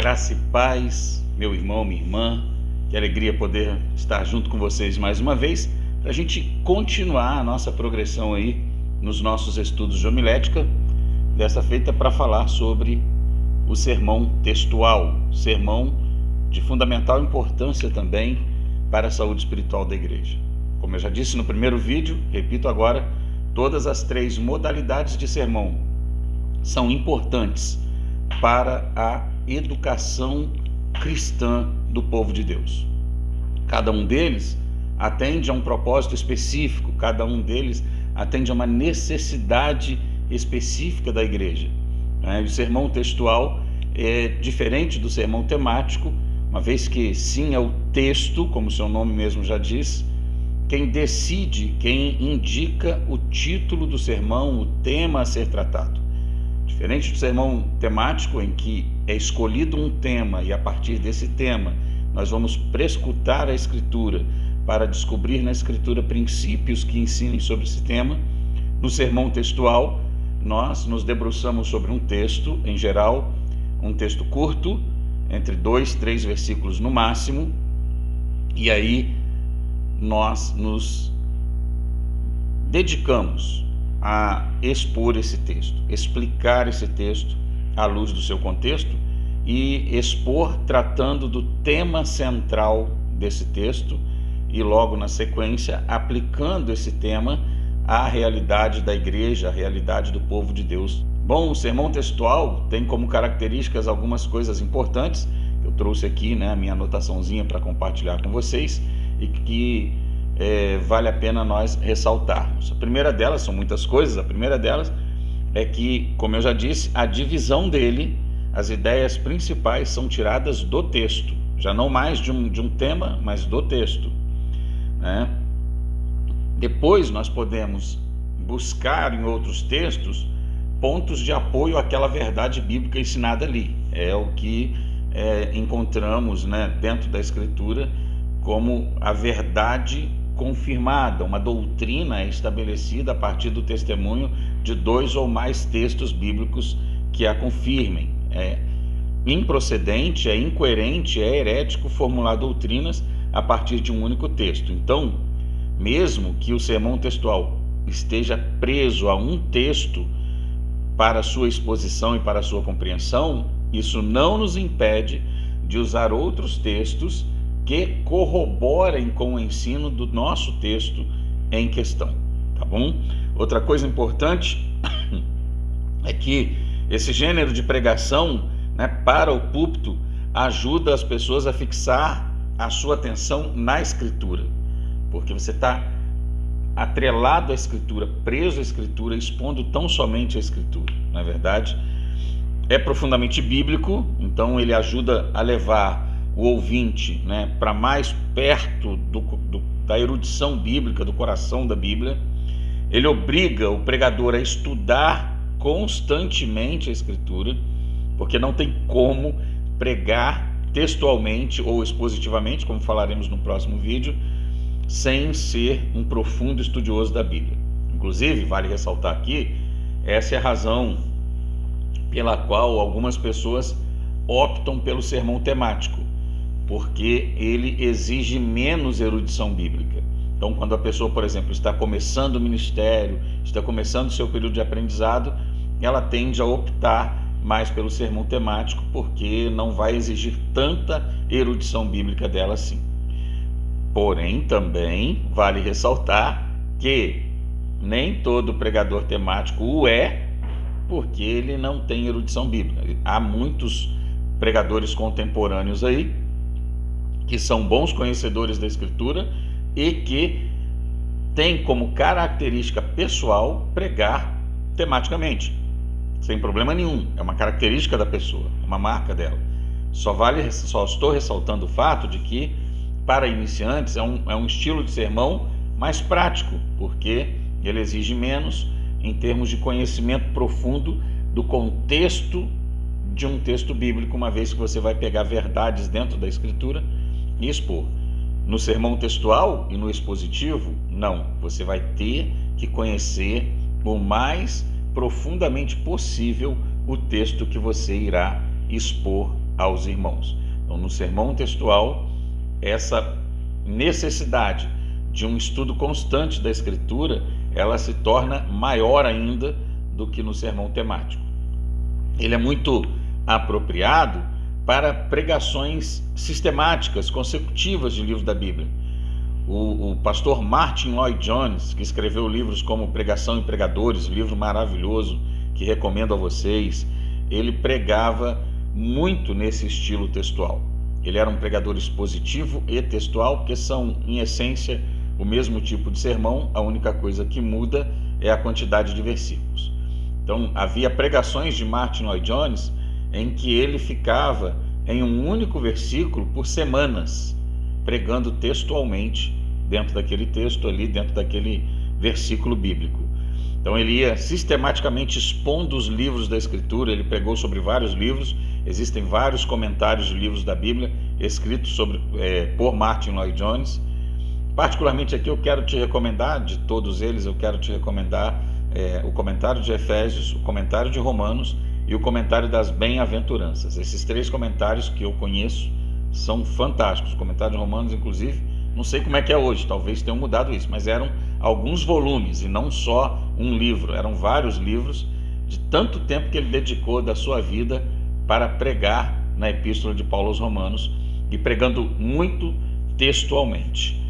Graça e paz, meu irmão, minha irmã. Que alegria poder estar junto com vocês mais uma vez, para a gente continuar a nossa progressão aí nos nossos estudos de homilética, dessa feita para falar sobre o sermão textual, sermão de fundamental importância também para a saúde espiritual da igreja. Como eu já disse no primeiro vídeo, repito agora, todas as três modalidades de sermão são importantes para a educação cristã do povo de Deus. Cada um deles atende a um propósito específico, cada um deles atende a uma necessidade específica da igreja. O sermão textual é diferente do sermão temático, uma vez que sim é o texto, como seu nome mesmo já diz, quem decide, quem indica o título do sermão, o tema a ser tratado. Diferente do sermão temático, em que é escolhido um tema e a partir desse tema nós vamos prescrutar a Escritura para descobrir na Escritura princípios que ensinem sobre esse tema. No sermão textual, nós nos debruçamos sobre um texto, em geral, um texto curto, entre 2, 3 versículos no máximo, e aí nós nos dedicamos a expor esse texto, explicar esse texto à luz do seu contexto e expor tratando do tema central desse texto e logo na sequência aplicando esse tema à realidade da igreja, à realidade do povo de Deus. Bom, o sermão textual tem como características algumas coisas importantes. Eu trouxe aqui, a minha anotaçãozinha para compartilhar com vocês e que vale a pena nós ressaltarmos. A primeira delas, são muitas coisas, a primeira delas é que, como eu já disse, a divisão dele, as ideias principais são tiradas do texto, já não mais de um tema, mas do texto. Depois nós podemos buscar em outros textos pontos de apoio àquela verdade bíblica ensinada ali. É o que encontramos dentro da Escritura como a verdade confirmada, uma doutrina estabelecida a partir do testemunho de 2 ou mais textos bíblicos que a confirmem. É improcedente, é incoerente, é herético formular doutrinas a partir de um único texto. Então, mesmo que o sermão textual esteja preso a um texto para sua exposição e para sua compreensão, isso não nos impede de usar outros textos que corroborem com o ensino do nosso texto em questão, tá bom? Outra coisa importante é que esse gênero de pregação, para o púlpito, ajuda as pessoas a fixar a sua atenção na Escritura, porque você está atrelado à Escritura, preso à Escritura, expondo tão somente a Escritura. Na verdade, é profundamente bíblico, então ele ajuda a levar o ouvinte para mais perto da erudição bíblica, do coração da Bíblia. Ele obriga o pregador a estudar constantemente a Escritura, porque não tem como pregar textualmente ou expositivamente, como falaremos no próximo vídeo, sem ser um profundo estudioso da Bíblia. Inclusive, vale ressaltar aqui, essa é a razão pela qual algumas pessoas optam pelo sermão temático, porque ele exige menos erudição bíblica. Então, quando a pessoa, por exemplo, está começando o ministério, está começando o seu período de aprendizado, ela tende a optar mais pelo sermão temático, porque não vai exigir tanta erudição bíblica dela assim. Porém, também vale ressaltar que nem todo pregador temático o é, porque ele não tem erudição bíblica. Há muitos pregadores contemporâneos aí que são bons conhecedores da Escritura e que têm como característica pessoal pregar tematicamente, sem problema nenhum. É uma característica da pessoa, uma marca dela. Só estou ressaltando o fato de que, para iniciantes, é um estilo de sermão mais prático, porque ele exige menos em termos de conhecimento profundo do contexto de um texto bíblico, uma vez que você vai pegar verdades dentro da Escritura e expor. No sermão textual e no expositivo, não. Você vai ter que conhecer o mais profundamente possível o texto que você irá expor aos irmãos. Então, no sermão textual, essa necessidade de um estudo constante da Escritura, ela se torna maior ainda do que no sermão temático. Ele é muito apropriado para pregações sistemáticas, consecutivas de livros da Bíblia. O pastor Martin Lloyd-Jones, que escreveu livros como Pregação e Pregadores, livro maravilhoso que recomendo a vocês, ele pregava muito nesse estilo textual. Ele era um pregador expositivo e textual, porque são, em essência, o mesmo tipo de sermão, a única coisa que muda é a quantidade de versículos. Então, havia pregações de Martin Lloyd-Jones em que ele ficava em um único versículo por semanas, pregando textualmente dentro daquele texto ali, dentro daquele versículo bíblico. Então ele ia sistematicamente expondo os livros da Escritura. Ele pregou sobre vários livros, existem vários comentários de livros da Bíblia escritos por Martin Lloyd-Jones. Particularmente aqui eu quero te recomendar, de todos eles eu quero te recomendar o comentário de Efésios, o comentário de Romanos e o comentário das Bem-aventuranças. Esses 3 comentários que eu conheço são fantásticos. O comentário de Romanos, inclusive, não sei como é que é hoje, talvez tenham mudado isso, mas eram alguns volumes e não só um livro, eram vários livros, de tanto tempo que ele dedicou da sua vida para pregar na Epístola de Paulo aos Romanos, e pregando muito textualmente.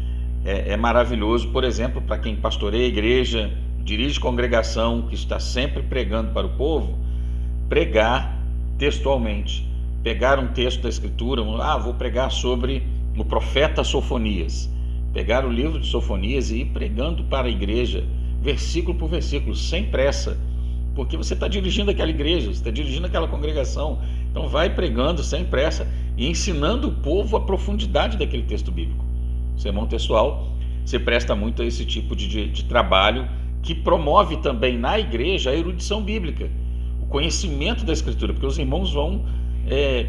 É maravilhoso, por exemplo, para quem pastoreia a igreja, dirige congregação, que está sempre pregando para o povo, pregar textualmente. Pegar um texto da Escritura, vou pregar sobre o profeta Sofonias. Pegar o livro de Sofonias e ir pregando para a igreja, versículo por versículo, sem pressa, porque você está dirigindo aquela igreja, você está dirigindo aquela congregação. Então vai pregando sem pressa e ensinando o povo a profundidade daquele texto bíblico. O sermão textual se presta muito a esse tipo de trabalho, que promove também na igreja a erudição bíblica, o conhecimento da Escritura, porque os irmãos vão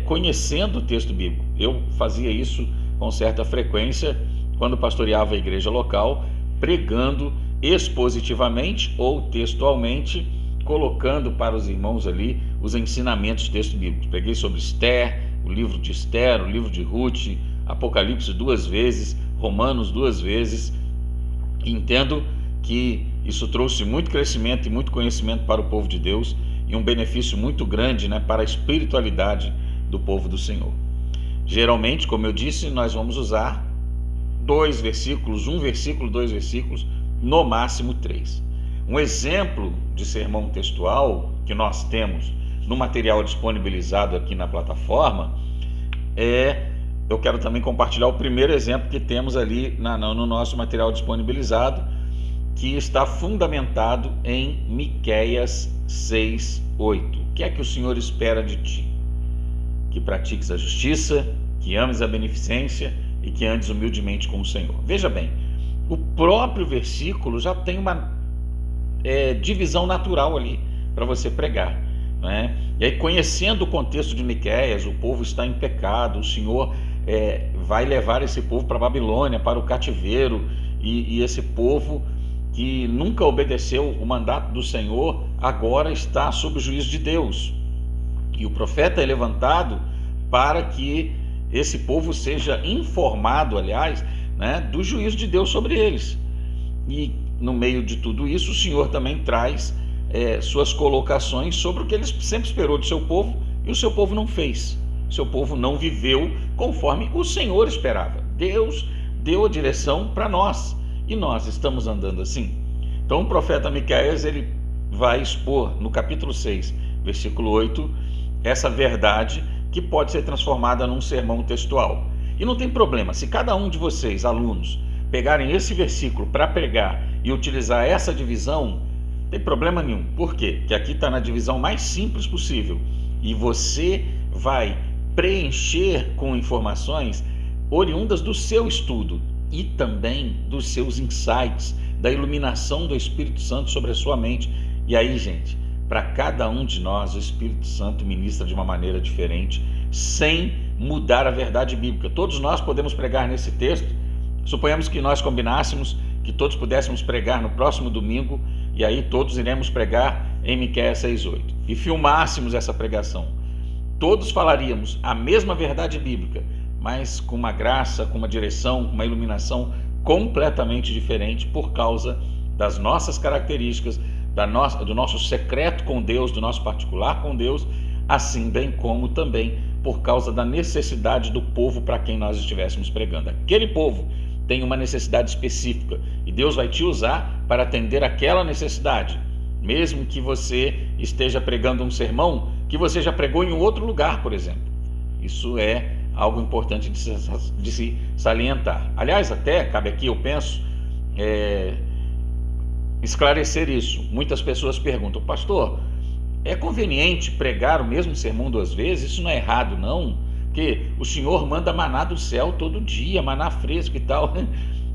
conhecendo o texto bíblico. Eu fazia isso com certa frequência quando pastoreava a igreja local, pregando expositivamente ou textualmente, colocando para os irmãos ali os ensinamentos do texto bíblico. Preguei sobre Esther, o livro de Esther, o livro de Ruth, Apocalipse 2 vezes, Romanos 2 vezes. Entendo que isso trouxe muito crescimento e muito conhecimento para o povo de Deus, e um benefício muito grande, para a espiritualidade do povo do Senhor. Geralmente, como eu disse, nós vamos usar 2 versículos, 1 versículo, 2 versículos, no máximo 3. Um exemplo de sermão textual que nós temos no material disponibilizado aqui na plataforma eu quero também compartilhar o primeiro exemplo que temos ali no nosso material disponibilizado, que está fundamentado em Miqueias 6:8. O que é que o Senhor espera de ti? Que pratiques a justiça, que ames a beneficência e que andes humildemente com o Senhor. Veja bem, o próprio versículo já tem uma divisão natural ali para você pregar, né? E aí, conhecendo o contexto de Miqueias, o povo está em pecado, o Senhor vai levar esse povo para a Babilônia, para o cativeiro, e esse povo que nunca obedeceu o mandato do Senhor, agora está sob o juízo de Deus. E o profeta é levantado para que esse povo seja informado, aliás, do juízo de Deus sobre eles. E no meio de tudo isso, o Senhor também traz suas colocações sobre o que ele sempre esperou do seu povo, e o seu povo não fez. O seu povo não viveu conforme o Senhor esperava. Deus deu a direção para nós, e nós estamos andando assim. Então o profeta Miqueias, ele vai expor no capítulo 6, versículo 8, essa verdade que pode ser transformada num sermão textual. E não tem problema, se cada um de vocês, alunos, pegarem esse versículo para pregar e utilizar essa divisão, não tem problema nenhum. Por quê? Porque aqui está na divisão mais simples possível, e você vai preencher com informações oriundas do seu estudo e também dos seus insights, da iluminação do Espírito Santo sobre a sua mente. E aí, gente, para cada um de nós, o Espírito Santo ministra de uma maneira diferente, sem mudar a verdade bíblica. Todos nós podemos pregar nesse texto. Suponhamos que nós combinássemos que todos pudéssemos pregar no próximo domingo, e aí todos iremos pregar em Miqueias 6:8, e filmássemos essa pregação. todos falaríamos a mesma verdade bíblica, mas com uma graça, com uma direção, com uma iluminação completamente diferente por causa das nossas características, do nosso secreto com Deus, do nosso particular com Deus, assim bem como também por causa da necessidade do povo para quem nós estivéssemos pregando. Aquele povo tem uma necessidade específica e Deus vai te usar para atender aquela necessidade, mesmo que você esteja pregando um sermão que você já pregou em outro lugar, por exemplo. Isso é algo importante de se salientar. Aliás, até cabe aqui, eu penso, esclarecer isso. Muitas pessoas perguntam: pastor, é conveniente pregar o mesmo sermão 2 vezes? Isso não é errado, não? Porque o Senhor manda maná do céu todo dia, maná fresco e tal.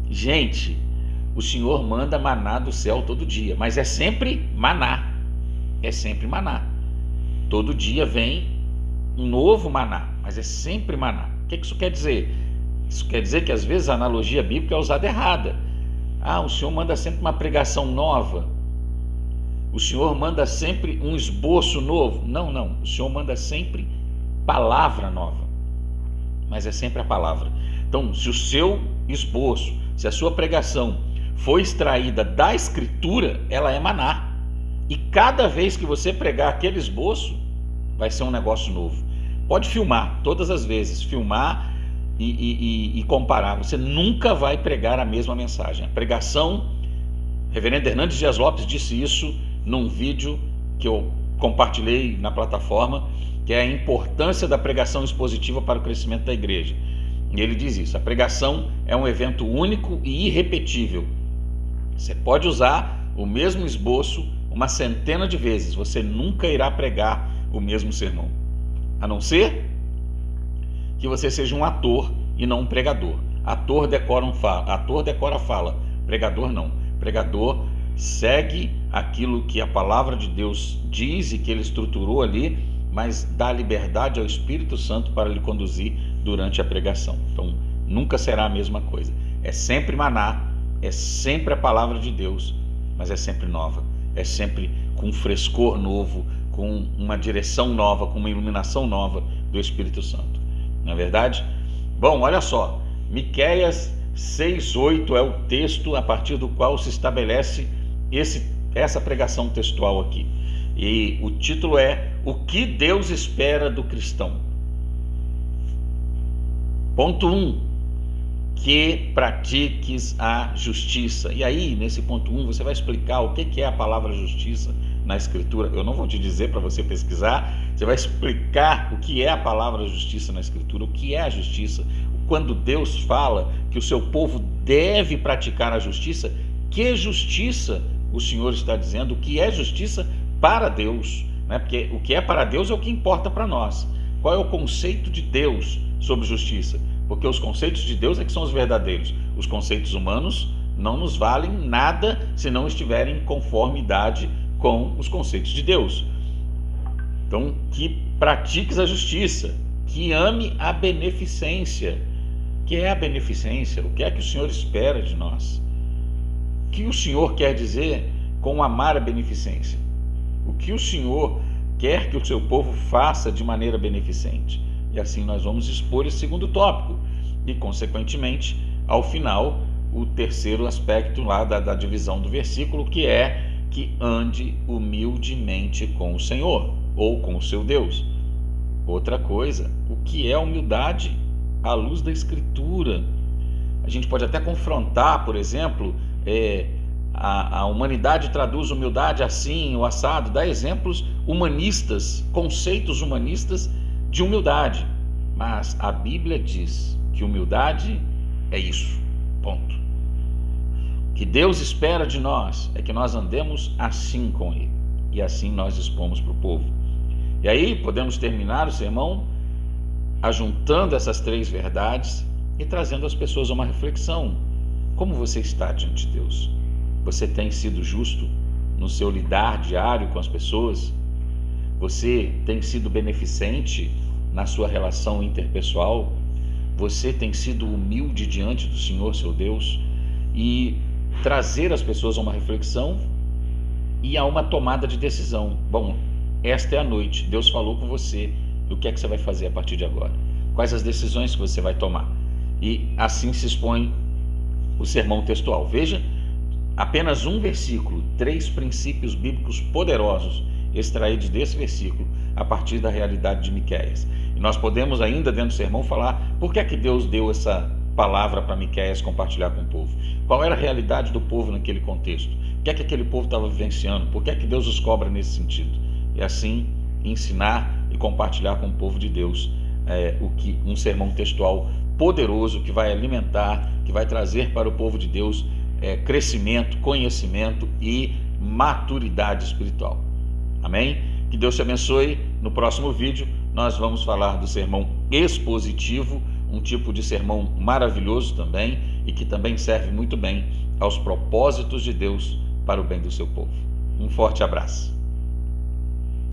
Gente, o Senhor manda maná do céu todo dia, mas é sempre maná. É sempre maná. Todo dia vem um novo maná, mas é sempre maná. O que isso quer dizer? Isso quer dizer que às vezes a analogia bíblica é usada errada. O Senhor manda sempre uma pregação nova. O Senhor manda sempre um esboço novo. Não. O Senhor manda sempre palavra nova. Mas é sempre a palavra. Então, se o seu esboço, se a sua pregação foi extraída da Escritura, ela é maná. E cada vez que você pregar aquele esboço, vai ser um negócio novo. Pode filmar, todas as vezes, filmar e comparar. Você nunca vai pregar a mesma mensagem. A pregação, Reverendo Hernandes Dias Lopes disse isso num vídeo que eu compartilhei na plataforma, que é a importância da pregação expositiva para o crescimento da igreja. E ele diz isso: a pregação é um evento único e irrepetível. Você pode usar o mesmo esboço uma centena de vezes, você nunca irá pregar o mesmo sermão, a não ser que você seja um ator e não um pregador. Ator decora a fala, pregador não. Pregador segue aquilo que a palavra de Deus diz e que ele estruturou ali, mas dá liberdade ao Espírito Santo para lhe conduzir durante a pregação. Então, nunca será a mesma coisa. É sempre maná, é sempre a palavra de Deus, mas é sempre nova. É sempre com um frescor novo, com uma direção nova, com uma iluminação nova do Espírito Santo. Não é verdade? Bom, olha só, Miqueias 6:8 é o texto a partir do qual se estabelece essa pregação textual aqui. E o título é: o que Deus espera do cristão. Ponto 1. Que pratiques a justiça. E aí, nesse ponto 1, você vai explicar o que é a palavra justiça na Escritura. Eu não vou te dizer para você pesquisar, você vai explicar o que é a palavra justiça na Escritura, o que é a justiça. Quando Deus fala que o seu povo deve praticar a justiça, que justiça o Senhor está dizendo? O que é justiça para Deus, né? Porque o que é para Deus é o que importa para nós. Qual é o conceito de Deus sobre justiça? Porque os conceitos de Deus é que são os verdadeiros. Os conceitos humanos não nos valem nada se não estiverem em conformidade com os conceitos de Deus. Então, que pratiques a justiça, que ame a beneficência. O que é a beneficência? O que é que o Senhor espera de nós? O que o Senhor quer dizer com amar a beneficência? O que o Senhor quer que o seu povo faça de maneira beneficente? E assim nós vamos expor esse segundo tópico e, consequentemente, ao final, o terceiro aspecto lá da divisão do versículo, que é que ande humildemente com o Senhor ou com o seu Deus. Outra coisa, o que é humildade à luz da Escritura? A gente pode até confrontar, por exemplo, a humanidade traduz humildade assim, o assado, dá exemplos humanistas, conceitos humanistas de humildade, mas a Bíblia diz que humildade é isso, ponto. O que Deus espera de nós é que nós andemos assim com Ele, e assim nós expomos para o povo. E aí podemos terminar o sermão ajuntando essas 3 verdades e trazendo às pessoas uma reflexão. Como você está diante de Deus? Você tem sido justo no seu lidar diário com as pessoas? Você tem sido beneficente na sua relação interpessoal? Você tem sido humilde diante do Senhor, seu Deus? E trazer as pessoas a uma reflexão e a uma tomada de decisão. Bom, esta é a noite. Deus falou com você E o que é que você vai fazer a partir de agora? Quais as decisões que você vai tomar? E assim se expõe o sermão textual. Veja, apenas um versículo, 3 princípios bíblicos poderosos extraídos desse versículo a partir da realidade de Miqueias. E nós podemos ainda dentro do sermão falar por que é que Deus deu essa palavra para Miqueias compartilhar com o povo. Qual era a realidade do povo naquele contexto? O que é que aquele povo estava vivenciando? Por que é que Deus os cobra nesse sentido? E assim ensinar e compartilhar com o povo de Deus um sermão textual poderoso que vai alimentar, que vai trazer para o povo de Deus crescimento, conhecimento e maturidade espiritual. Amém? Que Deus te abençoe. No próximo vídeo nós vamos falar do sermão expositivo, um tipo de sermão maravilhoso também e que também serve muito bem aos propósitos de Deus para o bem do seu povo. Um forte abraço.